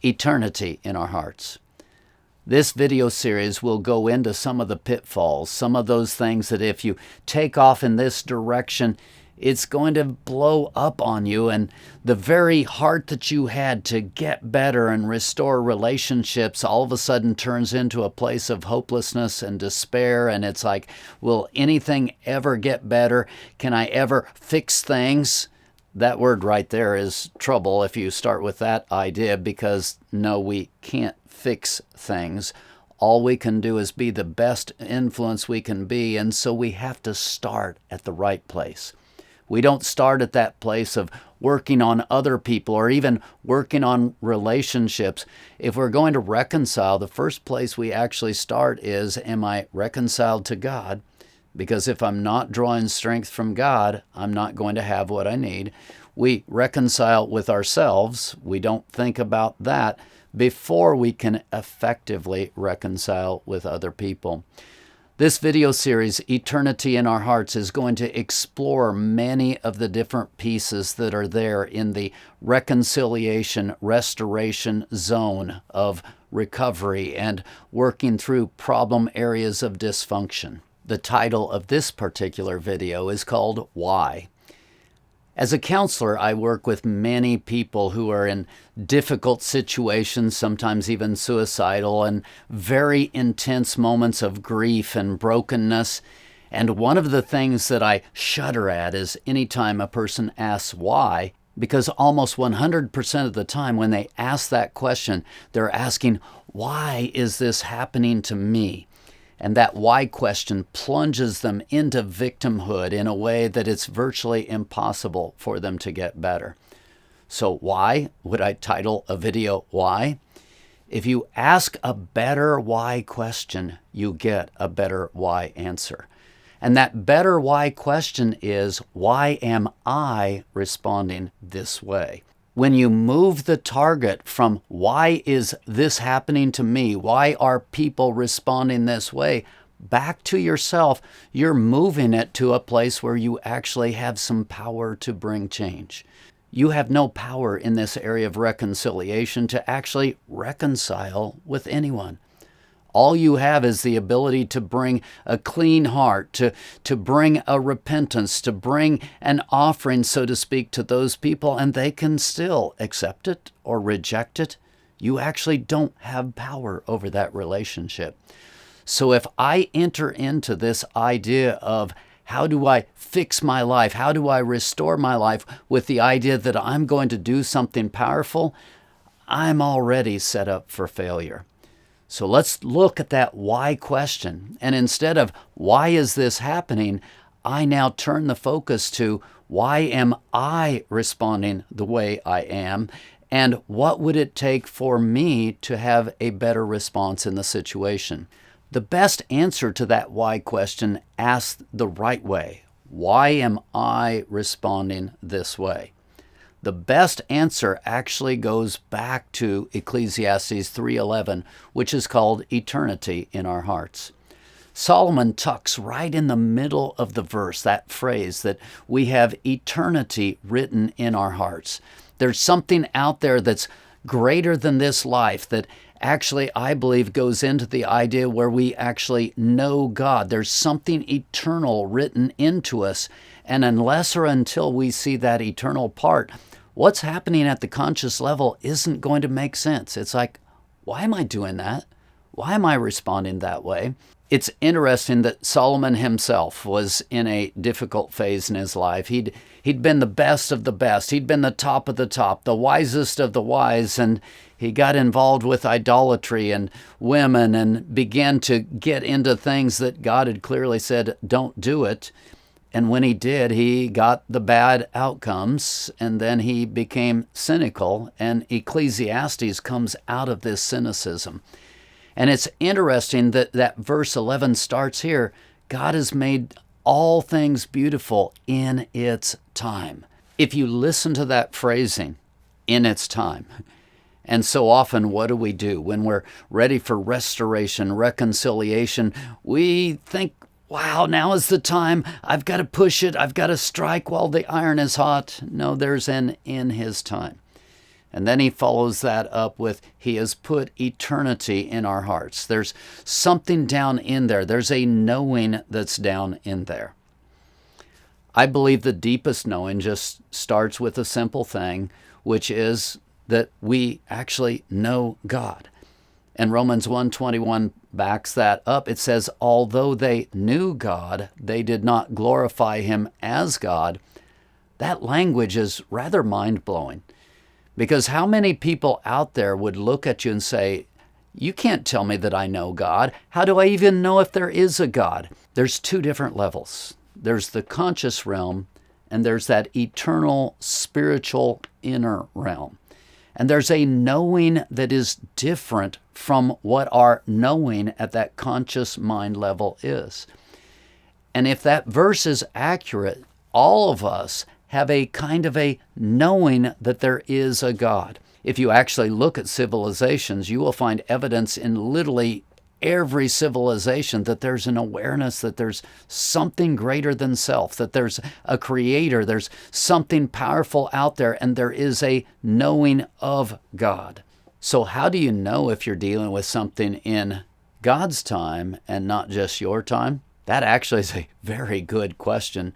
eternity in our hearts. This video series will go into some of the pitfalls, some of those things that if you take off in this direction, it's going to blow up on you, and the very heart that you had to get better and restore relationships all of a sudden turns into a place of hopelessness and despair, and it's like, will anything ever get better? Can I ever fix things? That word right there is trouble if you start with that idea, because no, we can't fix things. All we can do is be the best influence we can be, and so we have to start at the right place. We don't start at that place of working on other people or even working on relationships. If we're going to reconcile, the first place we actually start is, am I reconciled to God? Because if I'm not drawing strength from God, I'm not going to have what I need. We reconcile with ourselves. We don't think about that before we can effectively reconcile with other people. This video series, Eternity in Our Hearts, is going to explore many of the different pieces that are there in the reconciliation, restoration zone of recovery and working through problem areas of dysfunction. The title of this particular video is called Why? As a counselor, I work with many people who are in difficult situations, sometimes even suicidal, and very intense moments of grief and brokenness. And one of the things that I shudder at is anytime a person asks why, because almost 100% of the time when they ask that question, they're asking, why is this happening to me? And that why question plunges them into victimhood in a way that it's virtually impossible for them to get better. So why would I title a video Why? If you ask a better why question, you get a better why answer. And that better why question is, why am I responding this way? When you move the target from why is this happening to me, why are people responding this way, back to yourself, you're moving it to a place where you actually have some power to bring change. You have no power in this area of reconciliation to actually reconcile with anyone. All you have is the ability to bring a clean heart, to bring a repentance, to bring an offering, so to speak, to those people, and they can still accept it or reject it. You actually don't have power over that relationship. So if I enter into this idea of how do I fix my life, how do I restore my life with the idea that I'm going to do something powerful, I'm already set up for failure. So let's look at that why question. And instead of why is this happening, I now turn the focus to why am I responding the way I am? And what would it take for me to have a better response in the situation? The best answer to that why question asked the right way. Why am I responding this way? The best answer actually goes back to Ecclesiastes 3:11, which is called Eternity in Our Hearts. Solomon tucks right in the middle of the verse, that phrase that we have eternity written in our hearts. There's something out there that's greater than this life that actually, I believe, goes into the idea where we actually know God. There's something eternal written into us, and unless or until we see that eternal part, what's happening at the conscious level isn't going to make sense. It's like, why am I doing that? Why am I responding that way? It's interesting that Solomon himself was in a difficult phase in his life. He'd been the best of the best. He'd been the top of the top, the wisest of the wise, and he got involved with idolatry and women and began to get into things that God had clearly said, don't do it. And when he did, he got the bad outcomes, and then he became cynical, and Ecclesiastes comes out of this cynicism. And it's interesting that verse 11 starts here. God has made all things beautiful in its time. If you listen to that phrasing, in its time. And so often, what do? When we're ready for restoration, reconciliation, we think, wow, now is the time. I've got to push it. I've got to strike while the iron is hot. No, there's an in his time. And then he follows that up with, he has put eternity in our hearts. There's something down in there. There's a knowing that's down in there. I believe the deepest knowing just starts with a simple thing, which is that we actually know God. And Romans 1:21 backs that up. It says, although they knew God, they did not glorify him as God. That language is rather mind-blowing. Because how many people out there would look at you and say, you can't tell me that I know God. How do I even know if there is a God? There's two different levels. There's the conscious realm, and there's that eternal, spiritual, inner realm. And there's a knowing that is different from what our knowing at that conscious mind level is. And if that verse is accurate, all of us have a kind of a knowing that there is a God. If you actually look at civilizations, you will find evidence in literally every civilization that there's an awareness that there's something greater than self, that there's a creator, there's something powerful out there, and there is a knowing of God. So how do you know if you're dealing with something in God's time and not just your time? That actually is a very good question,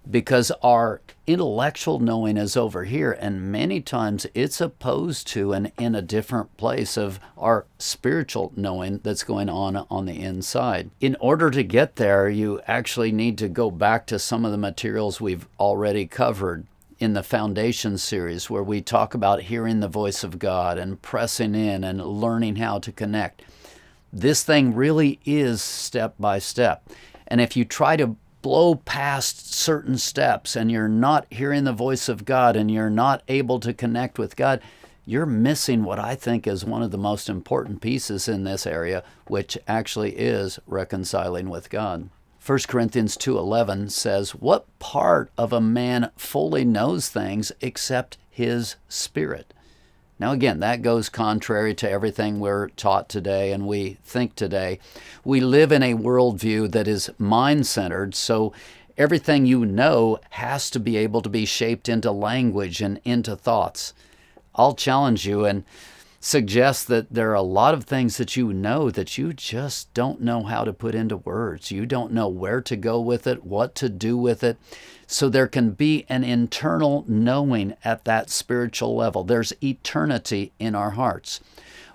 because our intellectual knowing is over here, and many times it's opposed to and in a different place of our spiritual knowing that's going on the inside. In order to get there, you actually need to go back to some of the materials we've already covered in the Foundation series, where we talk about hearing the voice of God and pressing in and learning how to connect. This thing really is step by step. And if you try to blow past certain steps and you're not hearing the voice of God and you're not able to connect with God, you're missing what I think is one of the most important pieces in this area, which actually is reconciling with God. 1 Corinthians 2:11 says, what part of a man fully knows things except his spirit? Now again, that goes contrary to everything we're taught today and we think today. We live in a worldview that is mind-centered, so everything you know has to be able to be shaped into language and into thoughts. I'll challenge you and suggest that there are a lot of things that you know that you just don't know how to put into words. You don't know where to go with it, what to do with it. So there can be an internal knowing at that spiritual level. There's eternity in our hearts.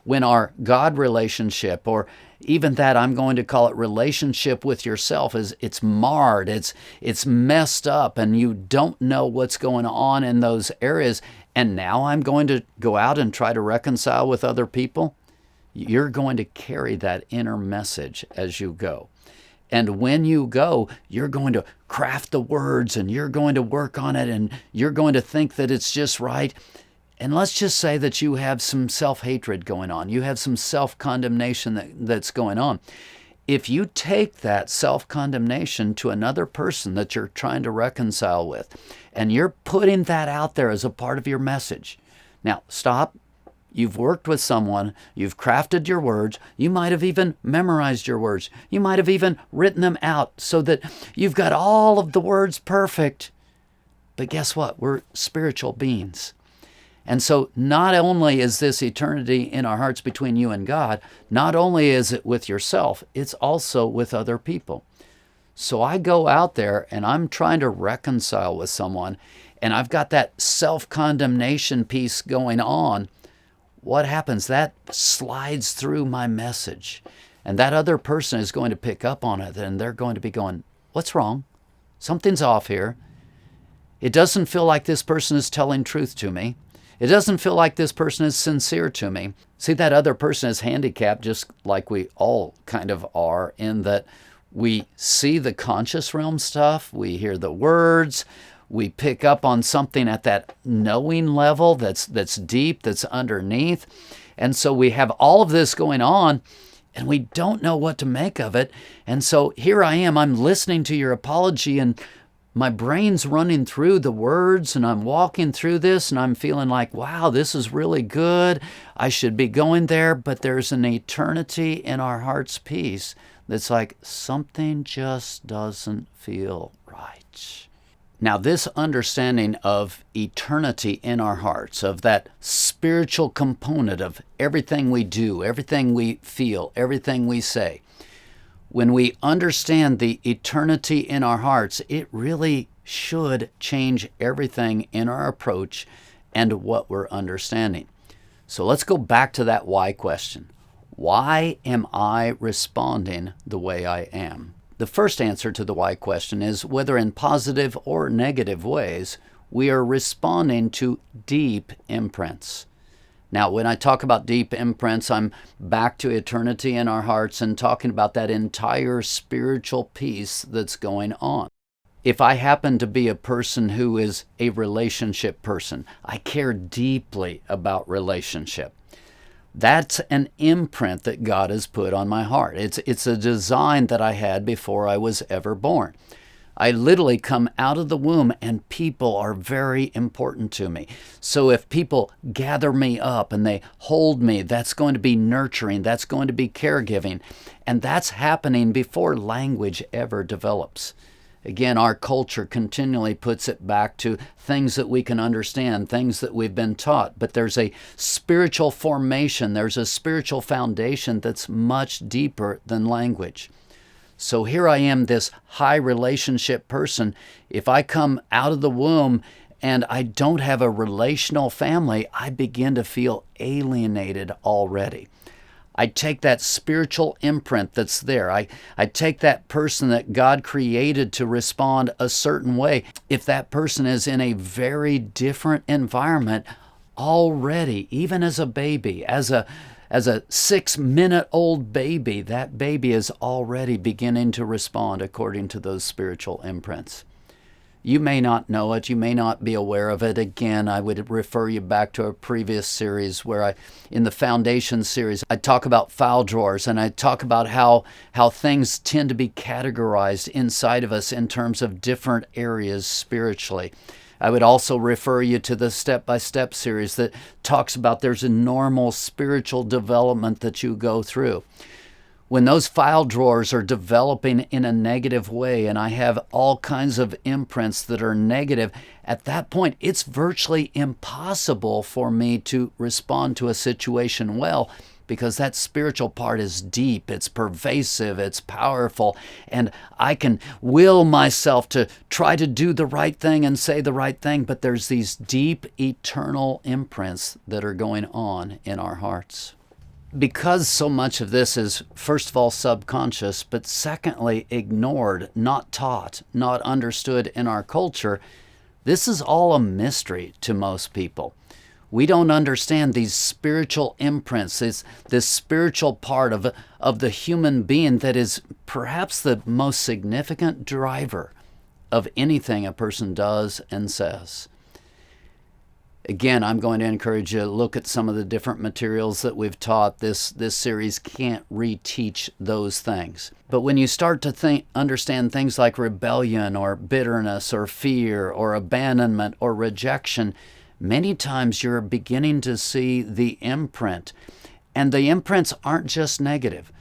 When our God relationship, or even that I'm going to call it relationship with yourself, it's marred, it's messed up, and you don't know what's going on in those areas, and now I'm going to go out and try to reconcile with other people, you're going to carry that inner message as you go. And when you go, you're going to craft the words and you're going to work on it and you're going to think that it's just right. And let's just say that you have some self-hatred going on. You have some self-condemnation that's going on. If you take that self-condemnation to another person that you're trying to reconcile with, and you're putting that out there as a part of your message. Now, stop. You've worked with someone, you've crafted your words, you might have even memorized your words, you might have even written them out so that you've got all of the words perfect. But guess what? We're spiritual beings. And so not only is this eternity in our hearts between you and God, not only is it with yourself, it's also with other people. So I go out there and I'm trying to reconcile with someone, and I've got that self-condemnation piece going on. What happens? That slides through my message. And that other person is going to pick up on it, and they're going to be going, what's wrong? Something's off here. It doesn't feel like this person is telling truth to me. It doesn't feel like this person is sincere to me. See, that other person is handicapped just like we all kind of are, in that we see the conscious realm stuff, we hear the words, we pick up on something at that knowing level that's deep, that's underneath. And so we have all of this going on, and we don't know what to make of it. And so here I am, I'm listening to your apology, and my brain's running through the words, and I'm walking through this, and I'm feeling like, wow, this is really good. I should be going there, but there's an eternity in our heart's peace that's like, something just doesn't feel right. Now, this understanding of eternity in our hearts, of that spiritual component of everything we do, everything we feel, everything we say, when we understand the eternity in our hearts, it really should change everything in our approach and what we're understanding. So let's go back to that why question. Why am I responding the way I am? The first answer to the why question is whether in positive or negative ways, we are responding to deep imprints. Now, when I talk about deep imprints, I'm back to eternity in our hearts and talking about that entire spiritual piece that's going on. If I happen to be a person who is a relationship person, I care deeply about relationship. That's an imprint that God has put on my heart. It's a design that I had before I was ever born. I literally come out of the womb and people are very important to me. So if people gather me up and they hold me, that's going to be nurturing, that's going to be caregiving. And that's happening before language ever develops. Again, our culture continually puts it back to things that we can understand, things that we've been taught. But there's a spiritual formation, there's a spiritual foundation that's much deeper than language. So here I am, this high relationship person. If I come out of the womb and I don't have a relational family, I begin to feel alienated already. I take that spiritual imprint that's there. I take that person that God created to respond a certain way. If that person is in a very different environment already, even as a baby, as a 6-minute-old baby, that baby is already beginning to respond according to those spiritual imprints. You may not know it. You may not be aware of it. Again, I would refer you back to a previous series where in the Foundation series, I talk about file drawers and I talk about how things tend to be categorized inside of us in terms of different areas spiritually. I would also refer you to the step-by-step series that talks about there's a normal spiritual development that you go through. When those file drawers are developing in a negative way and I have all kinds of imprints that are negative, at that point it's virtually impossible for me to respond to a situation well, because that spiritual part is deep, it's pervasive, it's powerful, and I can will myself to try to do the right thing and say the right thing, but there's these deep, eternal imprints that are going on in our hearts. Because so much of this is, first of all, subconscious, but secondly, ignored, not taught, not understood in our culture, this is all a mystery to most people. We don't understand these spiritual imprints, this spiritual part of the human being that is perhaps the most significant driver of anything a person does and says. Again, I'm going to encourage you to look at some of the different materials that we've taught. This series can't reteach those things. But when you start to understand things like rebellion or bitterness or fear or abandonment or rejection, many times you're beginning to see the imprint. And the imprints aren't just negative.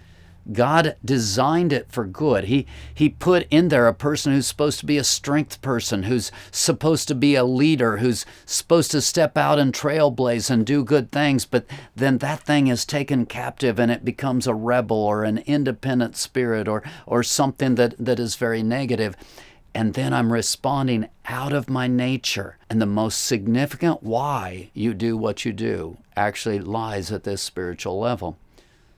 God designed it for good. He put in there a person who's supposed to be a strength person, who's supposed to be a leader, who's supposed to step out and trailblaze and do good things, but then that thing is taken captive and it becomes a rebel or an independent spirit or something that is very negative. And then I'm responding out of my nature. And the most significant why you do what you do actually lies at this spiritual level.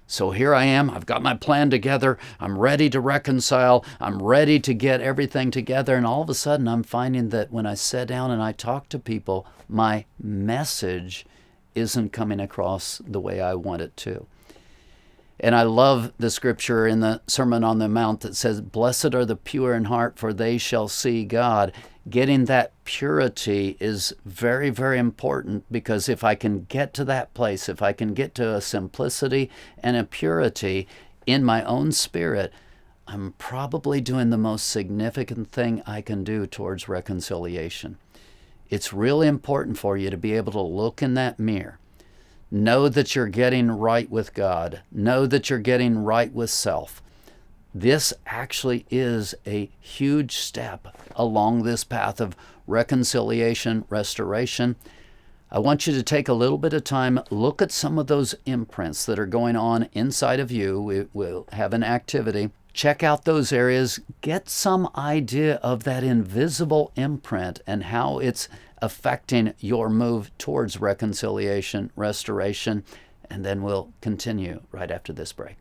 So here I am, I've got my plan together, I'm ready to reconcile, I'm ready to get everything together, and all of a sudden I'm finding that when I sit down and I talk to people, my message isn't coming across the way I want it to. And I love the scripture in the Sermon on the Mount that says, "Blessed are the pure in heart, for they shall see God." Getting that purity is very, very important, because if I can get to that place, if I can get to a simplicity and a purity in my own spirit, I'm probably doing the most significant thing I can do towards reconciliation. It's really important for you to be able to look in that mirror. Know that you're getting right with God. Know that you're getting right with self. this actually is a huge step along this path of reconciliation, restoration. I want you to take a little bit of time, look at some of those imprints that are going on inside of you. We'll have an activity. Check out those areas, get some idea of that invisible imprint and how it's affecting your move towards reconciliation, restoration, and then we'll continue right after this break.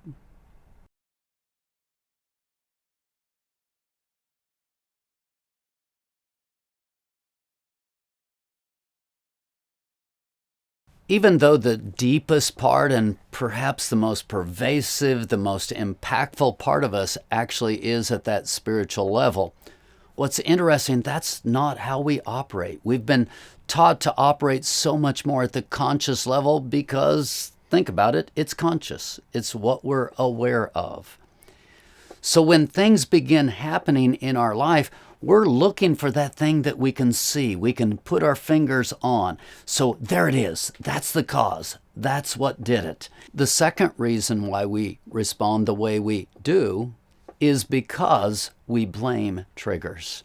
Even though the deepest part and perhaps the most pervasive, the most impactful part of us actually is at that spiritual level, what's interesting, that's not how we operate. We've been taught to operate so much more at the conscious level because, think about it, it's conscious. It's what we're aware of. So when things begin happening in our life, we're looking for that thing that we can see, we can put our fingers on. So there it is. That's the cause. That's what did it. The second reason why we respond the way we do is because we blame triggers.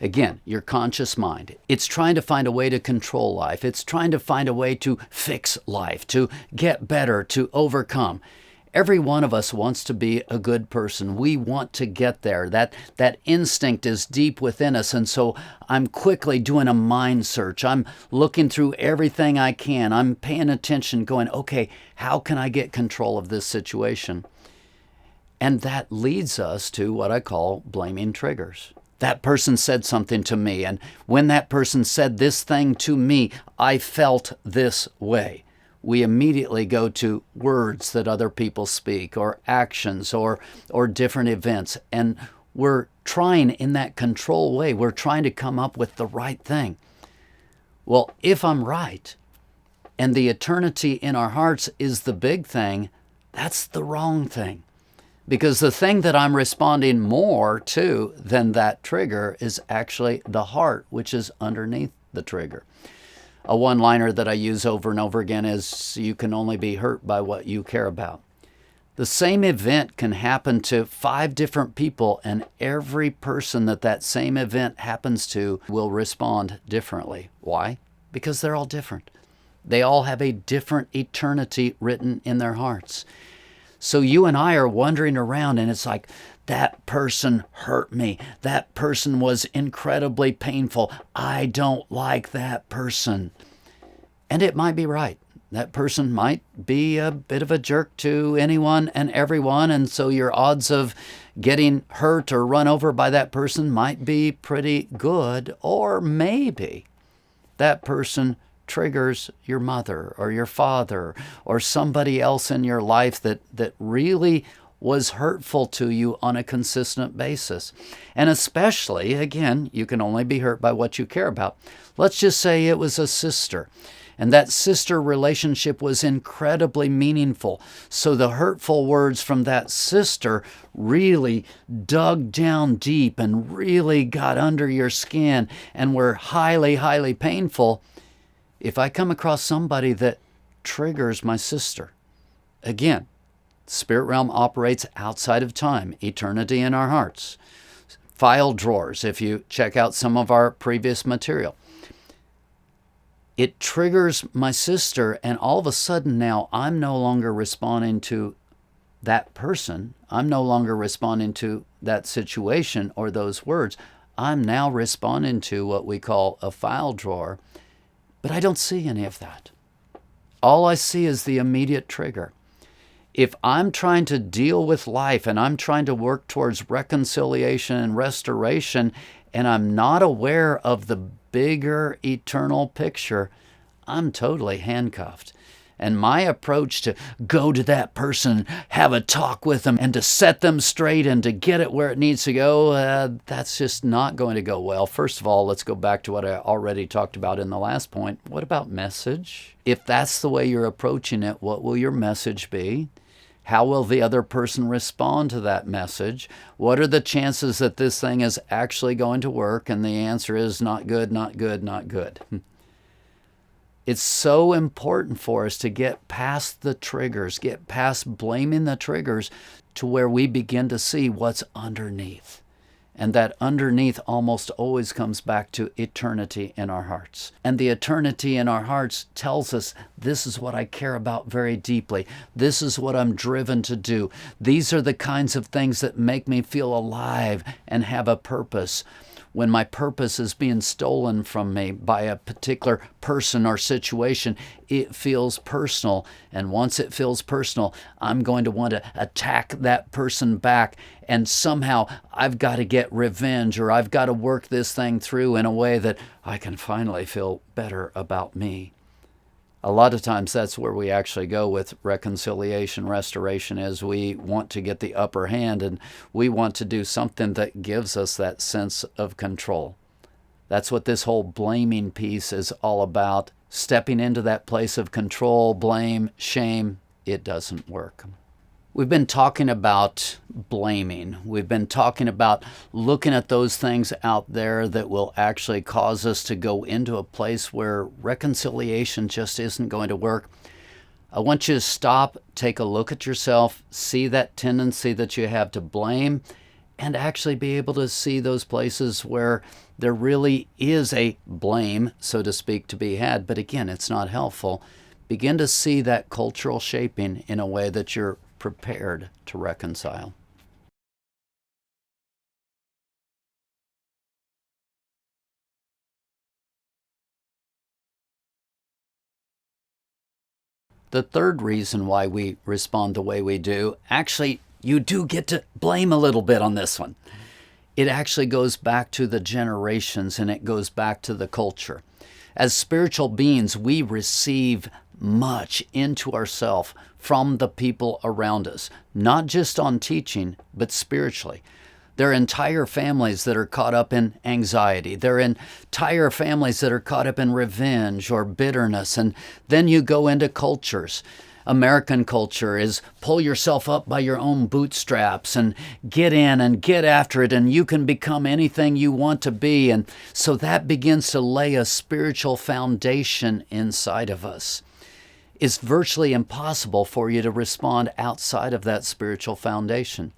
Again, your conscious mind, it's trying to find a way to control life. It's trying to find a way to fix life, to get better, to overcome. Every one of us wants to be a good person. We want to get there. That instinct is deep within us. And so I'm quickly doing a mind search. I'm looking through everything I can. I'm paying attention, going, okay, how can I get control of this situation? And that leads us to what I call blaming triggers. That person said something to me, and when that person said this thing to me, I felt this way. We immediately go to words that other people speak or actions or different events. And we're trying in that control way, we're trying to come up with the right thing. Well, if I'm right and the eternity in our hearts is the big thing, that's the wrong thing. Because the thing that I'm responding more to than that trigger is actually the heart, which is underneath the trigger. A one-liner that I use over and over again is, you can only be hurt by what you care about. The same event can happen to 5 different people, and every person that same event happens to will respond differently. Why? Because they're all different. They all have a different eternity written in their hearts. So you and I are wandering around, and it's like, that person hurt me. That person was incredibly painful. I don't like that person. And it might be right. That person might be a bit of a jerk to anyone and everyone, and so your odds of getting hurt or run over by that person might be pretty good. Or maybe that person triggers your mother or your father or somebody else in your life that really was hurtful to you on a consistent basis. And especially, again, you can only be hurt by what you care about. Let's just say it was a sister, and that sister relationship was incredibly meaningful. So the hurtful words from that sister really dug down deep and really got under your skin and were highly, highly painful. If I come across somebody that triggers my sister, again, spirit realm operates outside of time, eternity in our hearts. File drawers, if you check out some of our previous material. It triggers my sister, and all of a sudden now I'm no longer responding to that person. I'm no longer responding to that situation or those words. I'm now responding to what we call a file drawer, but I don't see any of that. All I see is the immediate trigger. If I'm trying to deal with life and I'm trying to work towards reconciliation and restoration, and I'm not aware of the bigger eternal picture, I'm totally handcuffed. And my approach to go to that person, have a talk with them, and to set them straight and to get it where it needs to go, that's just not going to go well. First of all, let's go back to what I already talked about in the last point. What about message? If that's the way you're approaching it, what will your message be? How will the other person respond to that message? What are the chances that this thing is actually going to work? And the answer is not good, not good, not good. It's so important for us to get past the triggers, get past blaming the triggers, to where we begin to see what's underneath. And that underneath almost always comes back to eternity in our hearts. And the eternity in our hearts tells us, this is what I care about very deeply. This is what I'm driven to do. These are the kinds of things that make me feel alive and have a purpose. When my purpose is being stolen from me by a particular person or situation, it feels personal. And once it feels personal, I'm going to want to attack that person back. And somehow I've got to get revenge, or I've got to work this thing through in a way that I can finally feel better about me. A lot of times that's where we actually go with reconciliation, restoration, is we want to get the upper hand and we want to do something that gives us that sense of control. That's what this whole blaming piece is all about. Stepping into that place of control, blame, shame, it doesn't work. We've been talking about blaming. We've been talking about looking at those things out there that will actually cause us to go into a place where reconciliation just isn't going to work. I want you to stop, take a look at yourself, see that tendency that you have to blame, and actually be able to see those places where there really is a blame, so to speak, to be had. But again, it's not helpful. Begin to see that cultural shaping in a way that you're prepared to reconcile. The third reason why we respond the way we do, actually, you do get to blame a little bit on this one. It actually goes back to the generations and it goes back to the culture. As spiritual beings, we receive much into ourselves from the people around us, not just on teaching, but spiritually. There are entire families that are caught up in anxiety. There are entire families that are caught up in revenge or bitterness. And then you go into cultures. American culture is pull yourself up by your own bootstraps and get in and get after it, and you can become anything you want to be. And so that begins to lay a spiritual foundation inside of us. It's virtually impossible for you to respond outside of that spiritual foundation.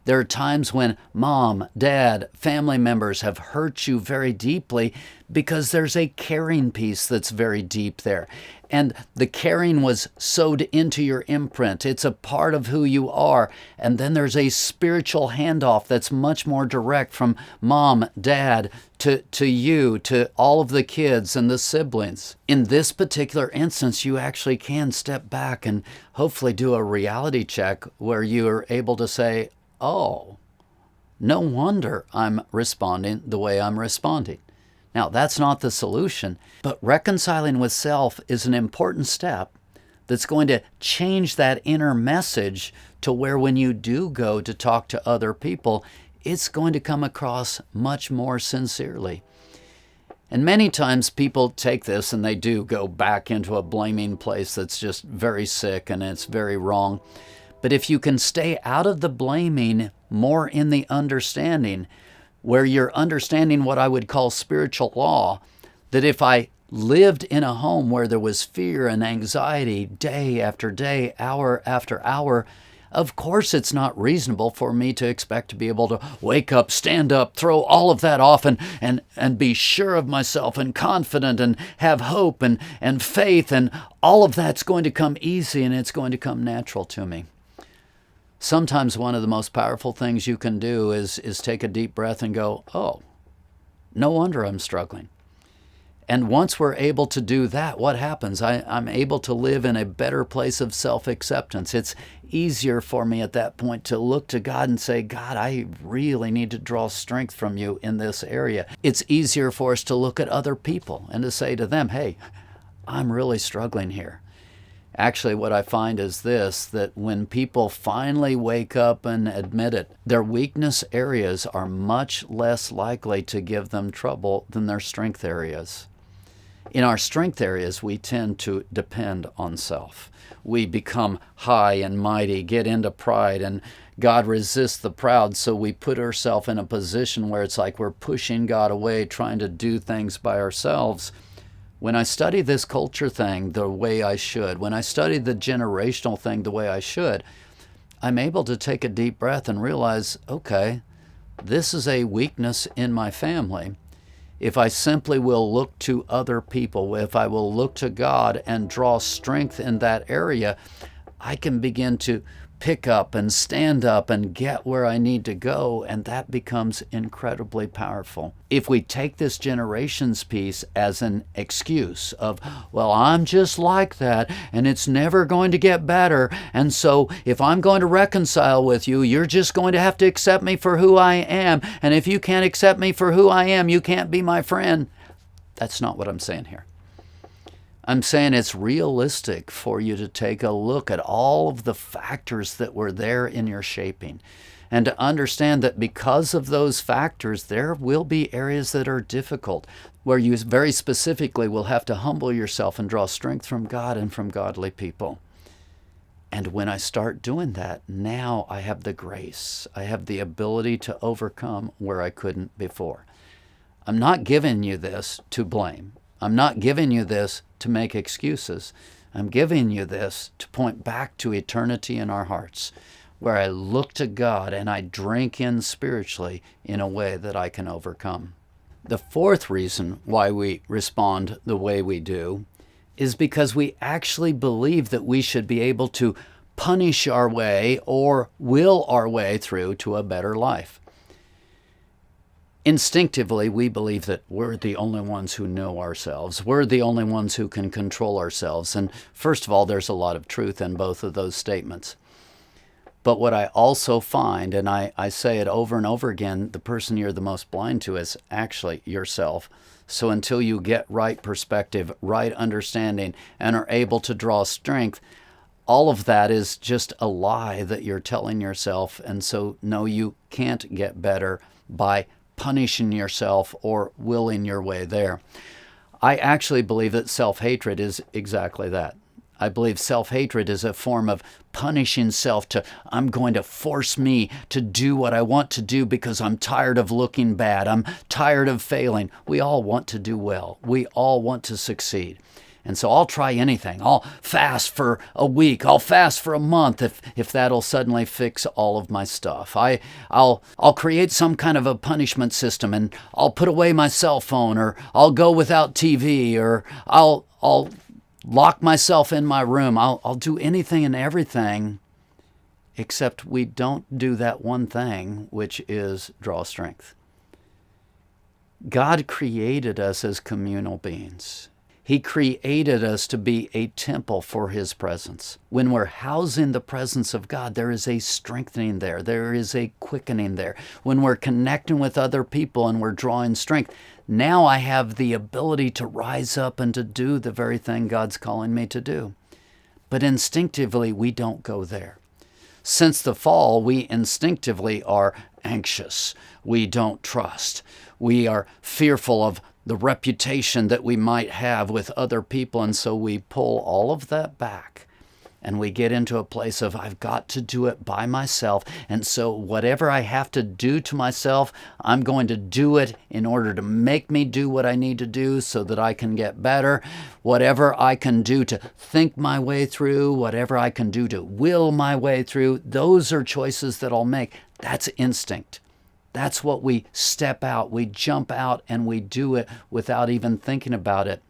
There are times when mom, dad, family members have hurt you very deeply because there's a caring piece that's very deep there. And the caring was sewed into your imprint. It's a part of who you are. And then there's a spiritual handoff that's much more direct from mom, dad, to you, to all of the kids and the siblings. In this particular instance, you actually can step back and hopefully do a reality check where you are able to say, oh, no wonder I'm responding the way I'm responding. Now, that's not the solution, but reconciling with self is an important step that's going to change that inner message to where when you do go to talk to other people, it's going to come across much more sincerely. And many times people take this and they do go back into a blaming place that's just very sick and it's very wrong. But if you can stay out of the blaming, more in the understanding, where you're understanding what I would call spiritual law, that if I lived in a home where there was fear and anxiety day after day, hour after hour, of course it's not reasonable for me to expect to be able to wake up, stand up, throw all of that off and be sure of myself and confident and have hope and faith, and all of that's going to come easy and it's going to come natural to me. Sometimes one of the most powerful things you can do is take a deep breath and go, oh, no wonder I'm struggling. And once we're able to do that, what happens? I'm able to live in a better place of self-acceptance. It's easier for me at that point to look to God and say, God, I really need to draw strength from you in this area. It's easier for us to look at other people and to say to them, hey, I'm really struggling here. Actually, what I find is this, that when people finally wake up and admit it, their weakness areas are much less likely to give them trouble than their strength areas. In our strength areas, we tend to depend on self. We become high and mighty, get into pride, and God resists the proud, so we put ourselves in a position where it's like we're pushing God away, trying to do things by ourselves. When I study this culture thing the way I should, when I study the generational thing the way I should, I'm able to take a deep breath and realize, okay, this is a weakness in my family. If I simply will look to other people, if I will look to God and draw strength in that area, I can begin to pick up and stand up and get where I need to go, and that becomes incredibly powerful. If we take this generations piece as an excuse of, well, I'm just like that and it's never going to get better, and so if I'm going to reconcile with you, you're just going to have to accept me for who I am, and if you can't accept me for who I am, you can't be my friend. That's not what I'm saying here. I'm saying it's realistic for you to take a look at all of the factors that were there in your shaping and to understand that because of those factors, there will be areas that are difficult, where you very specifically will have to humble yourself and draw strength from God and from godly people. And when I start doing that, now I have the grace. I have the ability to overcome where I couldn't before. I'm not giving you this to blame. I'm not giving you this to make excuses. I'm giving you this to point back to eternity in our hearts, where I look to God and I drink in spiritually in a way that I can overcome. The fourth reason why we respond the way we do is because we actually believe that we should be able to punish our way or will our way through to a better life. Instinctively, we believe that we're the only ones who know ourselves. We're the only ones who can control ourselves. And first of all, there's a lot of truth in both of those statements. But what I also find, and I say it over and over again, the person you're the most blind to is actually yourself. So until you get right perspective, right understanding, and are able to draw strength, all of that is just a lie that you're telling yourself. And so, no, you can't get better by punishing yourself or willing your way there. I actually believe that self-hatred is exactly that. I believe self-hatred is a form of punishing self to, I'm going to force me to do what I want to do because I'm tired of looking bad. I'm tired of failing. We all want to do well. We all want to succeed. And so I'll try anything. I'll fast for a week. I'll fast for a month if that'll suddenly fix all of my stuff. I'll create some kind of a punishment system, and I'll put away my cell phone, or I'll go without TV, or I'll lock myself in my room. I'll do anything and everything, except we don't do that one thing, which is draw strength. God created us as communal beings. He created us to be a temple for His presence. When we're housing the presence of God, there is a strengthening there. There is a quickening there. When we're connecting with other people and we're drawing strength, now I have the ability to rise up and to do the very thing God's calling me to do. But instinctively, we don't go there. Since the fall, we instinctively are anxious. We don't trust. We are fearful of the reputation that we might have with other people, and so we pull all of that back and we get into a place of, I've got to do it by myself, and so whatever I have to do to myself, I'm going to do it in order to make me do what I need to do so that I can get better. Whatever I can do to think my way through, whatever I can do to will my way through, those are choices that I'll make. That's instinct. That's what we step out, we jump out, and we do it without even thinking about it.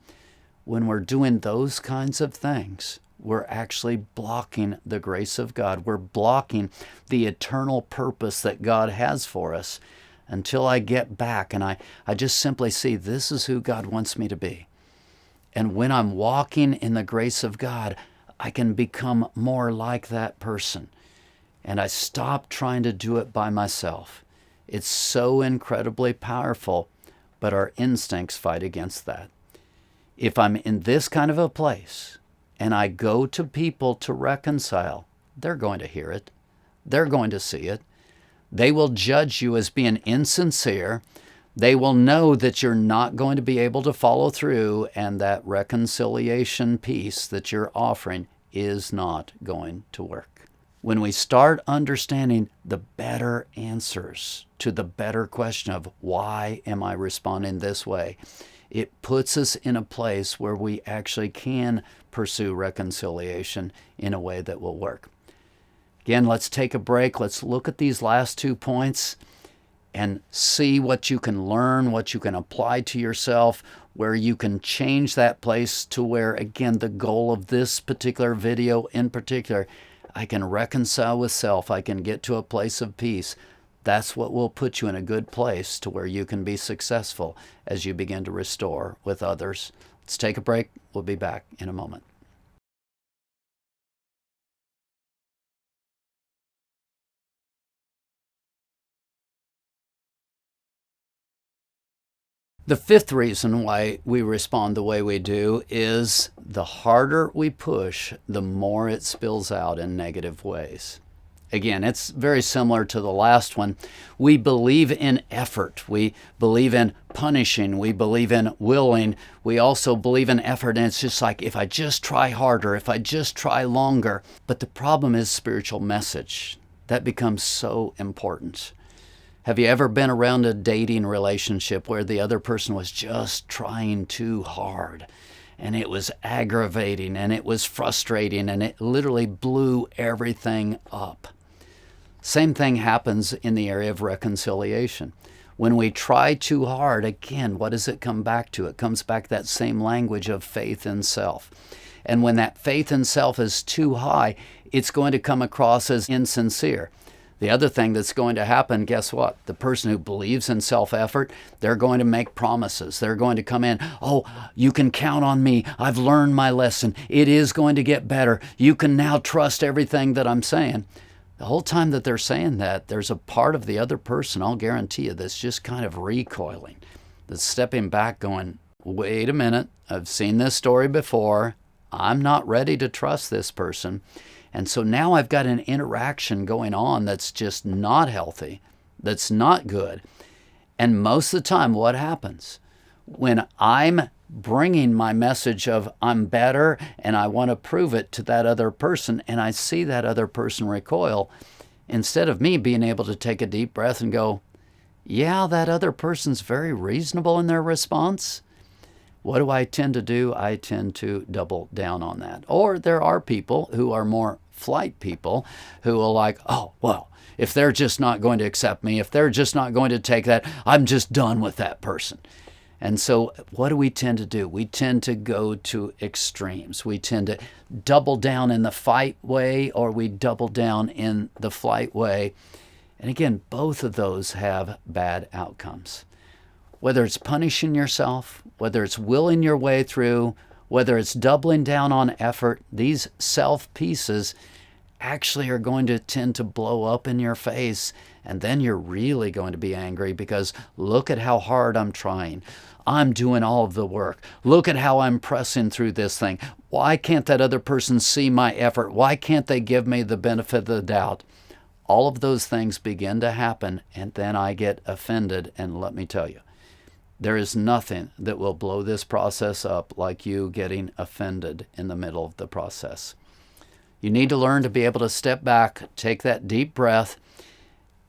When we're doing those kinds of things, we're actually blocking the grace of God. We're blocking the eternal purpose that God has for us until I get back and I just simply see this is who God wants me to be. And when I'm walking in the grace of God, I can become more like that person. And I stop trying to do it by myself. It's so incredibly powerful, but our instincts fight against that. If I'm in this kind of a place and I go to people to reconcile, they're going to hear it. They're going to see it. They will judge you as being insincere. They will know that you're not going to be able to follow through, and that reconciliation piece that you're offering is not going to work. When we start understanding the better answers to the better question of why am I responding this way, it puts us in a place where we actually can pursue reconciliation in a way that will work. Again, let's take a break. Let's look at these last 2 points and see what you can learn, what you can apply to yourself, where you can change that place to where, again, the goal of this particular video in particular, I can reconcile with self. I can get to a place of peace. That's what will put you in a good place to where you can be successful as you begin to restore with others. Let's take a break. We'll be back in a moment. The fifth reason why we respond the way we do is the harder we push, the more it spills out in negative ways. Again, it's very similar to the last one. We believe in effort. We believe in punishing. We believe in willing. We also believe in effort. And it's just like, if I just try harder, if I just try longer. But the problem is spiritual message. That becomes so important. Have you ever been around a dating relationship where the other person was just trying too hard? And it was aggravating and it was frustrating and it literally blew everything up. Same thing happens in the area of reconciliation. When we try too hard, again, what does it come back to? It comes back to that same language of faith in self. And when that faith in self is too high, it's going to come across as insincere. The other thing that's going to happen, guess what? The person who believes in self-effort, they're going to make promises. They're going to come in, oh, you can count on me. I've learned my lesson. It is going to get better. You can now trust everything that I'm saying. The whole time that they're saying that, there's a part of the other person, I'll guarantee you, that's just kind of recoiling, that's stepping back going, wait a minute, I've seen this story before. I'm not ready to trust this person. And so now I've got an interaction going on that's just not healthy, that's not good. And most of the time, what happens? When I'm bringing my message of I'm better and I want to prove it to that other person, and I see that other person recoil, instead of me being able to take a deep breath and go, yeah, that other person's very reasonable in their response, what do I tend to do? I tend to double down on that. Or there are people who are more flight people who will like, oh, well, if they're just not going to accept me, if they're just not going to take that, I'm just done with that person. And so what do we tend to do? We tend to go to extremes. We tend to double down in the fight way, or we double down in the flight way. And again, both of those have bad outcomes. Whether it's punishing yourself, whether it's willing your way through, whether it's doubling down on effort, these self pieces actually are going to tend to blow up in your face. And then you're really going to be angry because look at how hard I'm trying. I'm doing all of the work. Look at how I'm pressing through this thing. Why can't that other person see my effort? Why can't they give me the benefit of the doubt? All of those things begin to happen, and then I get offended. And let me tell you, there is nothing that will blow this process up like you getting offended in the middle of the process. You need to learn to be able to step back, take that deep breath,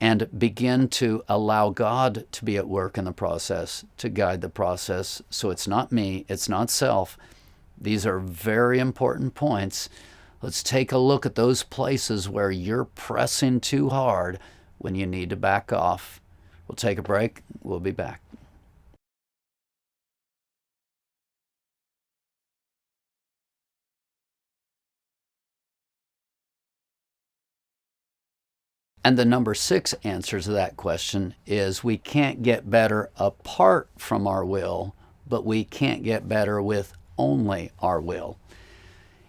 and begin to allow God to be at work in the process, to guide the process. So it's not me, it's not self. These are very important points. Let's take a look at those places where you're pressing too hard when you need to back off. We'll take a break. We'll be back. And the number 6 answer to that question is we can't get better apart from our will, but we can't get better with only our will.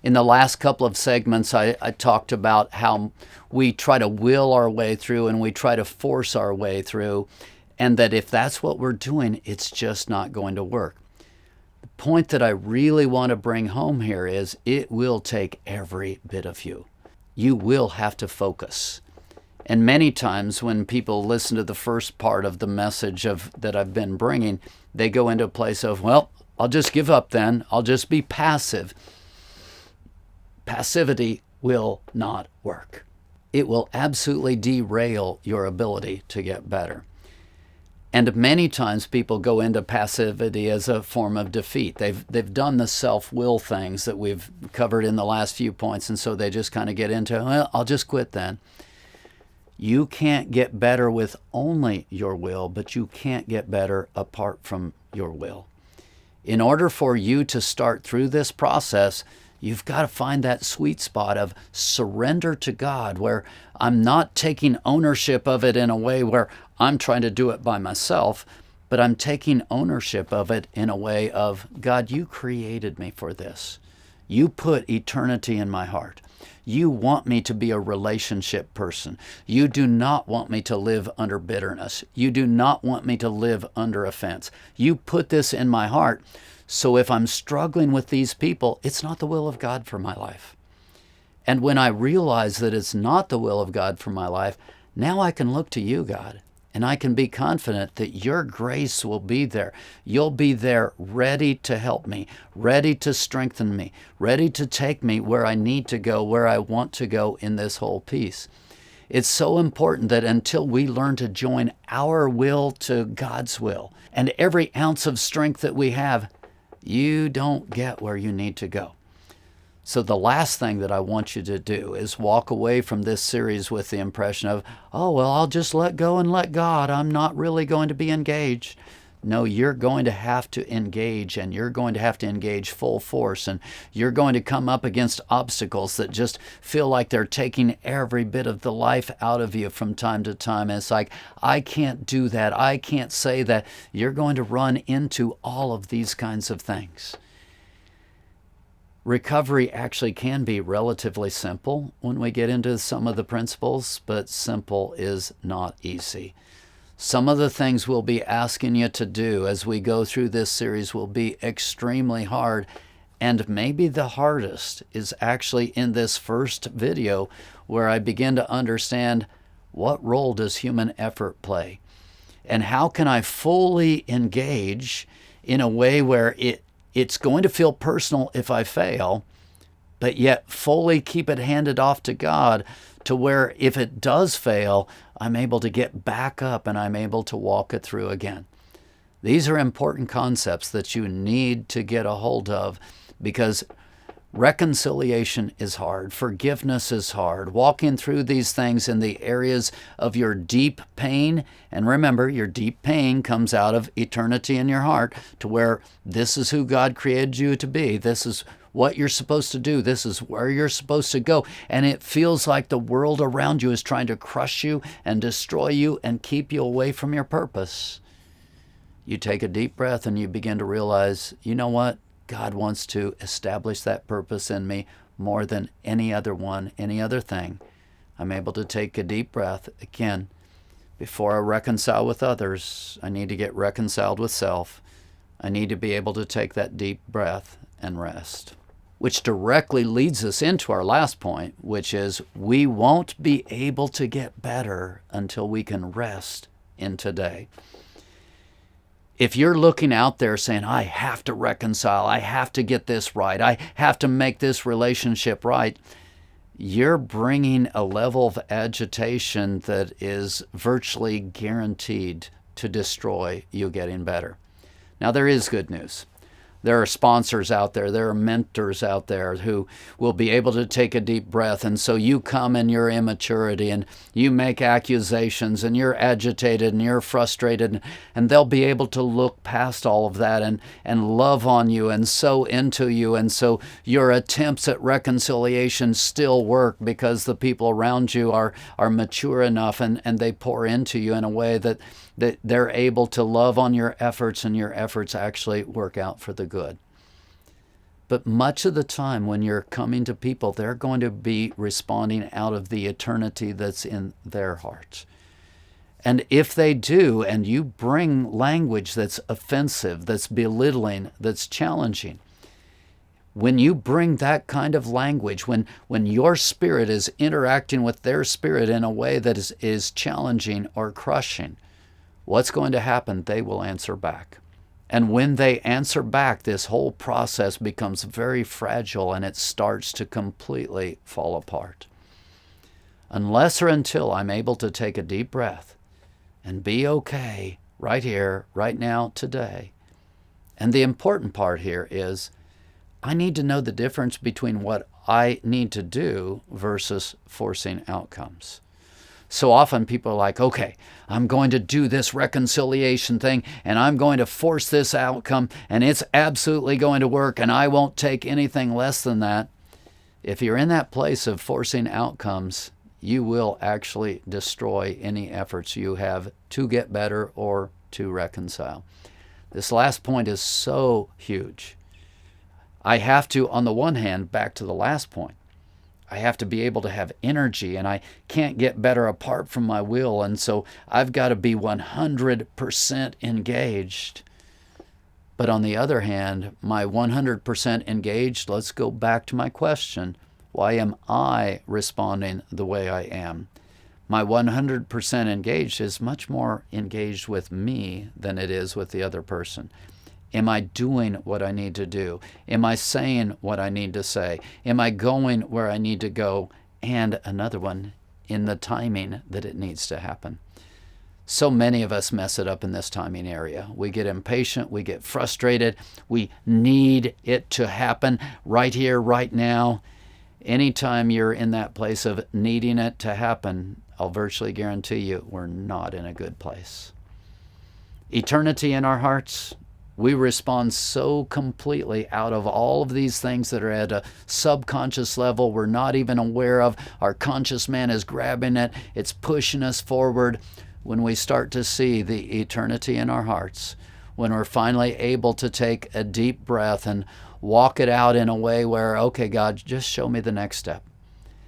In the last couple of segments, I talked about how we try to will our way through and we try to force our way through, and that if that's what we're doing, it's just not going to work. The point that I really want to bring home here is it will take every bit of you. You will have to focus. And many times when people listen to the first part of the message that I've been bringing, they go into a place of, well, I'll just give up then. I'll just be passive. Passivity will not work. It will absolutely derail your ability to get better. And many times people go into passivity as a form of defeat. They've done the self-will things that we've covered in the last few points, and so they just kind of get into, well, I'll just quit then. You can't get better with only your will, but you can't get better apart from your will. In order for you to start through this process, you've got to find that sweet spot of surrender to God, where I'm not taking ownership of it in a way where I'm trying to do it by myself, but I'm taking ownership of it in a way of, God, you created me for this. You put eternity in my heart. You want me to be a relationship person. You do not want me to live under bitterness. You do not want me to live under offense. You put this in my heart. So if I'm struggling with these people, it's not the will of God for my life. And when I realize that it's not the will of God for my life, now I can look to you, God, and I can be confident that your grace will be there. You'll be there ready to help me, ready to strengthen me, ready to take me where I need to go, where I want to go in this whole piece. It's so important that until we learn to join our will to God's will, and every ounce of strength that we have, you don't get where you need to go. So the last thing that I want you to do is walk away from this series with the impression of, oh, well, I'll just let go and let God. I'm not really going to be engaged. No, you're going to have to engage, and you're going to have to engage full force, and you're going to come up against obstacles that just feel like they're taking every bit of the life out of you from time to time. And it's like, I can't do that. I can't say that. You're going to run into all of these kinds of things. Recovery actually can be relatively simple when we get into some of the principles, but simple is not easy. Some of the things we'll be asking you to do as we go through this series will be extremely hard, and maybe the hardest is actually in this first video, where I begin to understand, what role does human effort play? And how can I fully engage in a way where it's going to feel personal if I fail, but yet fully keep it handed off to God, to where if it does fail, I'm able to get back up and I'm able to walk it through again. These are important concepts that you need to get a hold of, because reconciliation is hard. Forgiveness is hard. Walking through these things in the areas of your deep pain. And remember, your deep pain comes out of eternity in your heart, to where this is who God created you to be. This is what you're supposed to do. This is where you're supposed to go. And it feels like the world around you is trying to crush you and destroy you and keep you away from your purpose. You take a deep breath and you begin to realize, you know what? God wants to establish that purpose in me more than any other one, any other thing. I'm able to take a deep breath. Again, before I reconcile with others, I need to get reconciled with self. I need to be able to take that deep breath and rest. Which directly leads us into our last point, which is we won't be able to get better until we can rest in today. If you're looking out there saying, I have to reconcile, I have to get this right, I have to make this relationship right, you're bringing a level of agitation that is virtually guaranteed to destroy you getting better. Now, there is good news. There are sponsors out there, there are mentors out there who will be able to take a deep breath. And so you come in your immaturity and you make accusations and you're agitated and you're frustrated, and they'll be able to look past all of that and love on you and sow into you. And so your attempts at reconciliation still work, because the people around you are mature enough and they pour into you in a way that they're able to love on your efforts, and your efforts actually work out for the good. But much of the time when you're coming to people, they're going to be responding out of the eternity that's in their hearts. And if they do, and you bring language that's offensive, that's belittling, that's challenging, when you bring that kind of language, when your spirit is interacting with their spirit in a way that is challenging or crushing, what's going to happen? They will answer back. And when they answer back, this whole process becomes very fragile and it starts to completely fall apart. Unless or until I'm able to take a deep breath and be okay, right here, right now, today. And the important part here is I need to know the difference between what I need to do versus forcing outcomes. So often people are like, okay, I'm going to do this reconciliation thing and I'm going to force this outcome and it's absolutely going to work and I won't take anything less than that. If you're in that place of forcing outcomes, you will actually destroy any efforts you have to get better or to reconcile. This last point is so huge. I have to, on the one hand, back to the last point, I have to be able to have energy, and I can't get better apart from my will, and so I've got to be 100% engaged. But on the other hand, my 100% engaged, let's go back to my question, why am I responding the way I am? My 100% engaged is much more engaged with me than it is with the other person. Am I doing what I need to do? Am I saying what I need to say? Am I going where I need to go? And another one, in the timing that it needs to happen. So many of us mess it up in this timing area. We get impatient, we get frustrated, we need it to happen right here, right now. Anytime you're in that place of needing it to happen, I'll virtually guarantee you we're not in a good place. Eternity in our hearts, we respond so completely out of all of these things that are at a subconscious level we're not even aware of. Our conscious man is grabbing it. It's pushing us forward. When we start to see the eternity in our hearts, when we're finally able to take a deep breath and walk it out in a way where, okay, God, just show me the next step.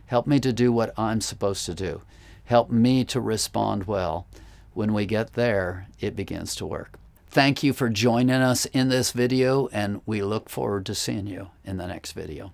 Help me to do what I'm supposed to do. Help me to respond well. When we get there, it begins to work. Thank you for joining us in this video, and we look forward to seeing you in the next video.